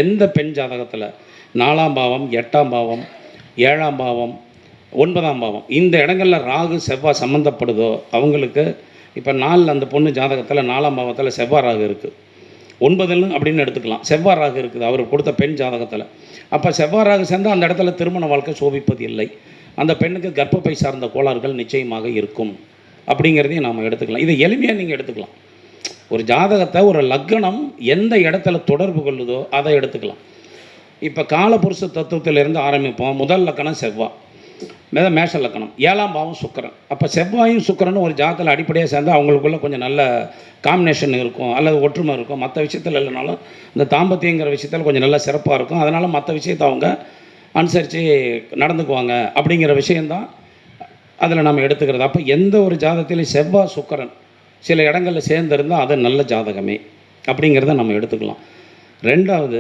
எந்த பெண் ஜாதகத்தில் 4ஆம் பாவம், 8ஆம் பாவம், 7ஆம் பாவம், 9ஆம் பாவம் இந்த இடங்களில் ராகு செவ்வாய் சம்மந்தப்படுதோ அவங்களுக்கு இப்போ 4 அந்த பொண்ணு ஜாதகத்தில் 4ஆம் பாவத்தில் செவ்வாய் ராகு இருக்குது. 9 அப்படின்னு எடுத்துக்கலாம். செவ்வாய் ராகு இருக்குது அவர் கொடுத்த பெண் ஜாதகத்தில். அப்போ செவ்வாய் ராகு சேர்ந்தால் அந்த இடத்துல திருமண வாழ்க்கை சோபிப்பது இல்லை. அந்த பெண்ணுக்கு கர்ப்பப்பை சார்ந்த கோளாறுகள் நிச்சயமாக இருக்கும் அப்படிங்கிறதையும் நாம் எடுத்துக்கலாம். இதை எளிமையாக நீங்கள் எடுத்துக்கலாம். ஒரு ஜாதகத்தை ஒரு லக்னம் எந்த இடத்துல தொடர்பு கொள்ளுதோ அதை எடுத்துக்கலாம். இப்போ காலபுருஷ தத்துவத்திலிருந்து ஆரம்பிப்போம். முதல் லக்கணம் செவ்வாய், மேஷ லக்கணம், 7ஆம் பாவம் சுக்கிரன். அப்போ செவ்வாயும் சுக்கிரனும் ஒரு ஜாதகத்தில் அடிப்படையாக சேர்ந்தால் அவங்களுக்குள்ள கொஞ்சம் நல்ல காம்பினேஷன் இருக்கும், அல்லது ஒற்றுமை இருக்கும். மற்ற விஷயத்தில் இல்லைனாலும் இந்த தாம்பத்தியங்கிற விஷயத்தில் கொஞ்சம் நல்லா சிறப்பாக இருக்கும். அதனால் மற்ற விஷயத்தை அவங்க அனுசரித்து நடந்துக்குவாங்க அப்படிங்கிற விஷயந்தான் அதில் நம்ம எடுத்துக்கிறது. அப்போ எந்த ஒரு ஜாதகத்திலையும் செவ்வாய் சுக்கிரன் சில இடங்களில் சேர்ந்திருந்தால் அது நல்ல ஜாதகமே அப்படிங்கிறத நம்ம எடுத்துக்கலாம். ரெண்டாவது